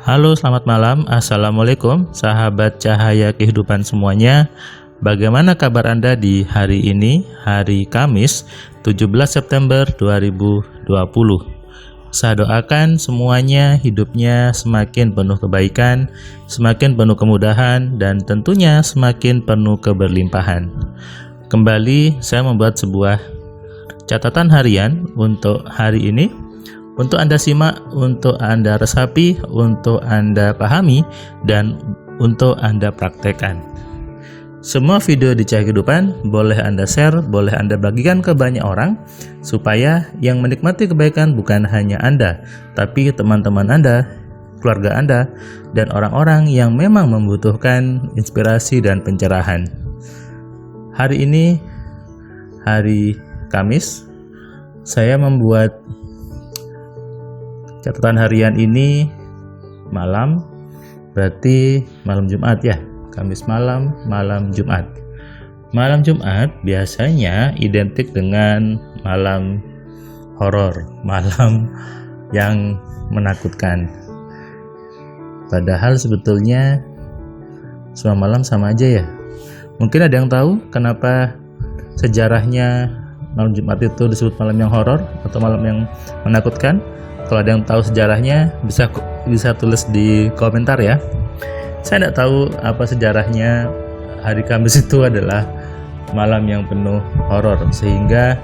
Halo, selamat malam. Assalamualaikum, sahabat cahaya kehidupan semuanya. Bagaimana kabar Anda di hari ini, hari Kamis, 17 September 2020? Saya doakan semuanya hidupnya semakin penuh kebaikan, semakin penuh kemudahan, dan tentunya semakin penuh keberlimpahan. Kembali, saya membuat sebuah catatan harian untuk hari ini. Untuk Anda simak, untuk Anda resapi, untuk Anda pahami, dan untuk Anda praktekkan. Semua video di Cahaya Kehidupan boleh Anda share, boleh Anda bagikan ke banyak orang, supaya yang menikmati kebaikan bukan hanya Anda, tapi teman-teman Anda, keluarga Anda, dan orang-orang yang memang membutuhkan inspirasi dan pencerahan. Hari ini, hari Kamis, saya membuat catatan harian ini malam, berarti malam Jumat ya. Kamis malam, malam Jumat. Malam Jumat biasanya identik dengan malam horor, malam yang menakutkan. Padahal sebetulnya semua malam sama aja ya. Mungkin ada yang tahu kenapa sejarahnya malam Jumat itu disebut malam yang horor atau malam yang menakutkan? Kalau ada yang tahu sejarahnya bisa tulis di komentar ya. Saya tidak tahu apa sejarahnya hari Kamis itu adalah malam yang penuh horor, sehingga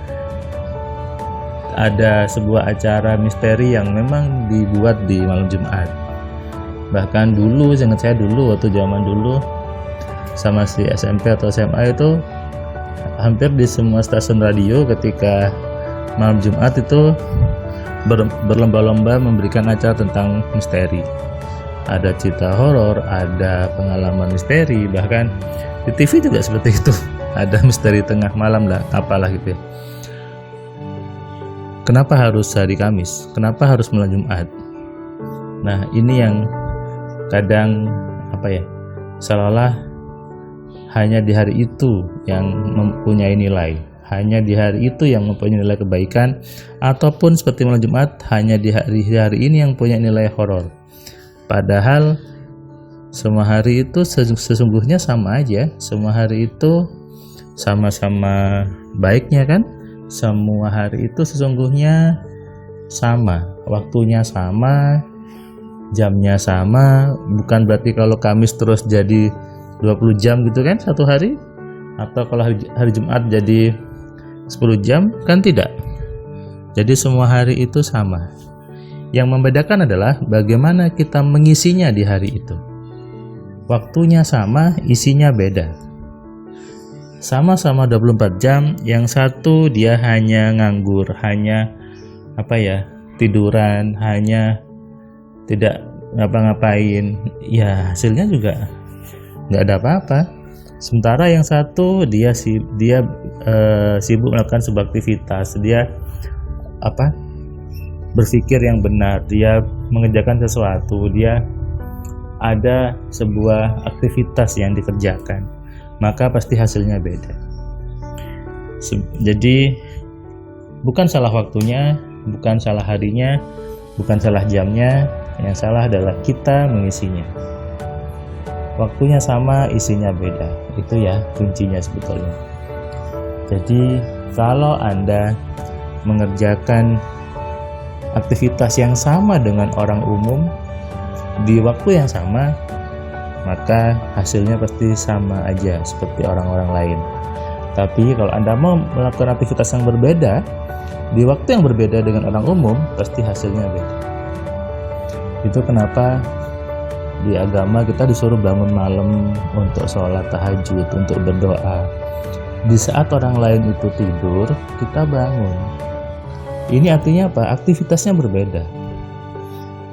ada sebuah acara misteri yang memang dibuat di malam Jumat. Bahkan dulu, ingat saya dulu waktu zaman dulu sama si SMP atau SMA itu, hampir di semua stasiun radio ketika malam Jumat itu berlomba-lomba memberikan acara tentang misteri. Ada cerita horor, ada pengalaman misteri, bahkan di TV juga seperti itu. Ada misteri tengah malam lah, apalah gitu ya. Kenapa harus hari Kamis? Kenapa harus malam Jumat? Nah, ini yang kadang seolah-olah hanya di hari itu yang mempunyai nilai. Hanya di hari itu yang mempunyai nilai kebaikan, ataupun seperti malam Jumat hanya di hari ini yang punya nilai horor. Padahal semua hari itu sesungguhnya sama aja. Semua hari itu sama-sama baiknya kan? Semua hari itu sesungguhnya sama, waktunya sama, jamnya sama. Bukan berarti kalau Kamis terus jadi 20 jam gitu kan satu hari, atau kalau hari Jumat jadi 10 jam, kan tidak. Jadi semua hari itu sama. Yang membedakan adalah bagaimana kita mengisinya di hari itu. Waktunya sama, isinya beda. Sama-sama 24 jam, yang satu dia hanya nganggur, hanya tiduran, hanya tidak ngapa-ngapain. Ya, hasilnya juga nggak ada apa-apa. Sementara yang satu dia sibuk melakukan sebuah aktivitas, dia berpikir yang benar, dia mengerjakan sesuatu, dia ada sebuah aktivitas yang dikerjakan, maka pasti hasilnya beda. Jadi bukan salah waktunya, bukan salah harinya, bukan salah jamnya, yang salah adalah kita mengisinya. Waktunya sama, isinya beda. Itu ya kuncinya sebetulnya. Jadi kalau Anda mengerjakan aktivitas yang sama dengan orang umum di waktu yang sama, maka hasilnya pasti sama aja seperti orang-orang lain. Tapi kalau Anda mau melakukan aktivitas yang berbeda di waktu yang berbeda dengan orang umum, pasti hasilnya beda. Itu kenapa di agama kita disuruh bangun malam untuk sholat tahajud, untuk berdoa. Di saat orang lain itu tidur, kita bangun. Ini artinya apa? Aktivitasnya berbeda.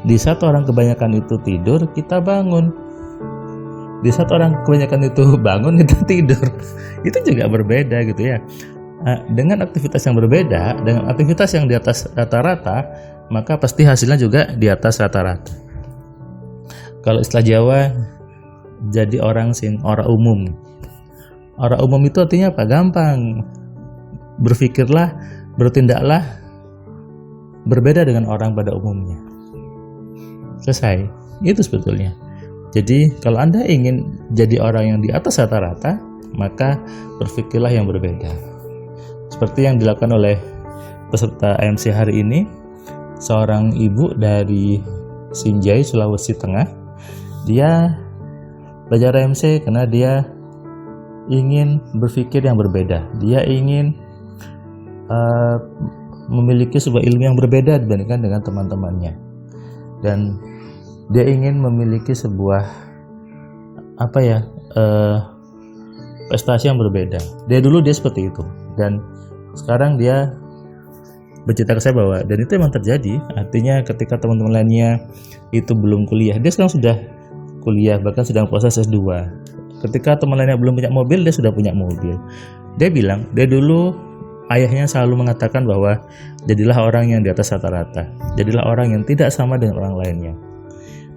Di saat orang kebanyakan itu tidur, kita bangun. Di saat orang kebanyakan itu bangun, kita tidur. Itu juga berbeda gitu ya. Dengan aktivitas yang berbeda, dengan aktivitas yang di atas rata-rata, maka pasti hasilnya juga di atas rata-rata. Kalau istilah Jawa, jadi orang umum. Orang umum itu artinya apa? Gampang. Berpikirlah, bertindaklah berbeda dengan orang pada umumnya. Selesai. Itu sebetulnya. Jadi kalau Anda ingin jadi orang yang di atas rata-rata, maka berpikirlah yang berbeda. Seperti yang dilakukan oleh peserta AMC hari ini, seorang ibu dari Sinjai, Sulawesi Tengah. Dia belajar AMC karena dia ingin berpikir yang berbeda. Dia ingin memiliki sebuah ilmu yang berbeda dibandingkan dengan teman-temannya. Dan dia ingin memiliki sebuah prestasi yang berbeda. Dia seperti itu, dan sekarang dia bercerita ke saya bahwa dan itu memang terjadi. Artinya ketika teman-teman lainnya itu belum kuliah, dia sekarang sudah kuliah, bahkan sedang proses S2. Ketika teman lainnya belum punya mobil, dia sudah punya mobil. Dia bilang, dia dulu ayahnya selalu mengatakan bahwa jadilah orang yang di atas rata-rata, jadilah orang yang tidak sama dengan orang lainnya.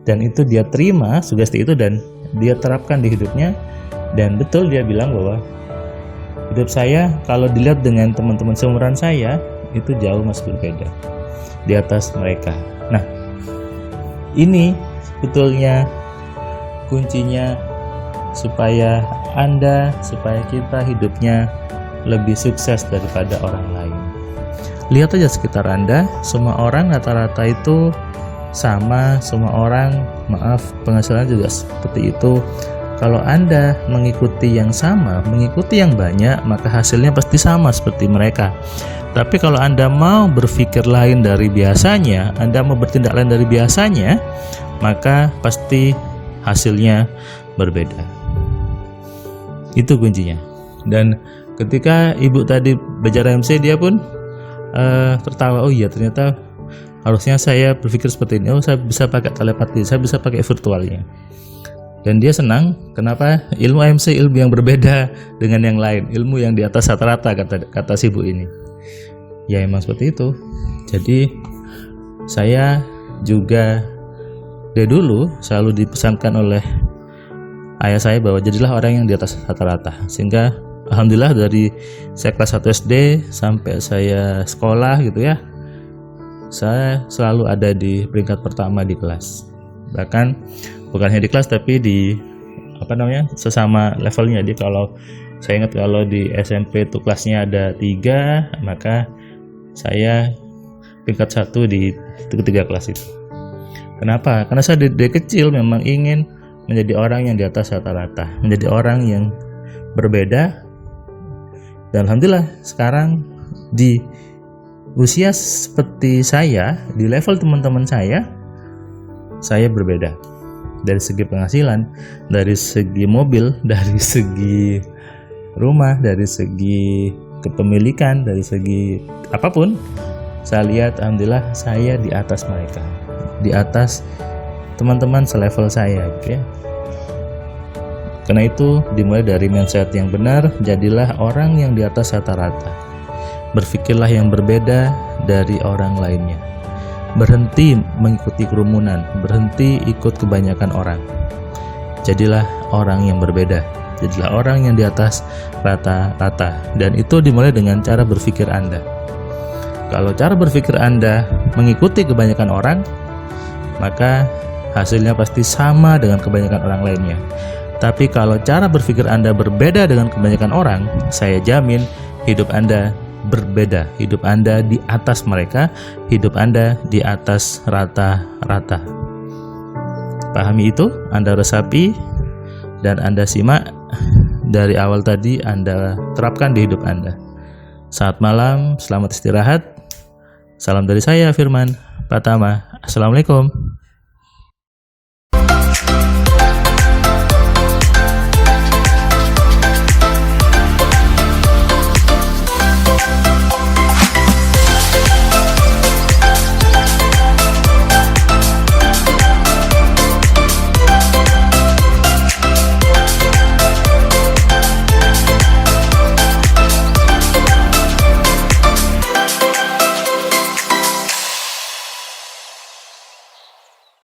Dan itu dia terima sugesti itu dan dia terapkan di hidupnya. Dan betul dia bilang bahwa hidup saya kalau dilihat dengan teman-teman seumuran saya itu jauh masih berbeda di atas mereka. Nah, ini sebetulnya kuncinya supaya kita hidupnya lebih sukses daripada orang lain. Lihat aja sekitar Anda, semua orang rata-rata itu sama, semua orang penghasilan juga seperti itu. Kalau Anda mengikuti yang sama, mengikuti yang banyak, maka hasilnya pasti sama seperti mereka. Tapi kalau Anda mau berpikir lain dari biasanya, Anda mau bertindak lain dari biasanya, maka pasti hasilnya berbeda. Itu kuncinya. Dan ketika ibu tadi belajar MC, dia pun tertawa, oh iya ternyata harusnya saya berpikir seperti ini. Oh, saya bisa pakai telepati, saya bisa pakai virtualnya. Dan dia senang. Kenapa? Ilmu AMC ilmu yang berbeda dengan yang lain, ilmu yang di atas rata-rata, kata si ibu ini. Ya emang seperti itu. Jadi saya juga dari dulu selalu dipesankan oleh ayah saya bahwa jadilah orang yang di atas rata-rata. Sehingga alhamdulillah dari saya kelas 1 SD sampai saya sekolah gitu ya, saya selalu ada di peringkat pertama di kelas. Bahkan bukan hanya di kelas tapi di sesama levelnya. Jadi kalau saya ingat kalau di SMP itu kelasnya ada 3, maka saya peringkat 1 di ketiga kelas itu. Kenapa? Karena saya dari kecil memang ingin menjadi orang yang di atas rata-rata, menjadi orang yang berbeda. Dan alhamdulillah sekarang di usia seperti saya, di level teman-teman saya berbeda. Dari segi penghasilan, dari segi mobil, dari segi rumah, dari segi kepemilikan, dari segi apapun, saya lihat alhamdulillah saya di atas mereka, di atas teman-teman selevel saya gitu ya. Karena itu dimulai dari mindset yang benar, jadilah orang yang di atas rata-rata. Berpikirlah yang berbeda dari orang lainnya. Berhenti mengikuti kerumunan, berhenti ikut kebanyakan orang. Jadilah orang yang berbeda, jadilah orang yang di atas rata-rata. Dan itu dimulai dengan cara berpikir Anda. Kalau cara berpikir Anda mengikuti kebanyakan orang, maka hasilnya pasti sama dengan kebanyakan orang lainnya. Tapi kalau cara berpikir Anda berbeda dengan kebanyakan orang, saya jamin hidup Anda berbeda. Hidup Anda di atas mereka, hidup Anda di atas rata-rata. Pahami itu, Anda resapi, dan Anda simak dari awal tadi, Anda terapkan di hidup Anda. Selamat malam, selamat istirahat. Salam dari saya, Firman Pratama. Assalamualaikum.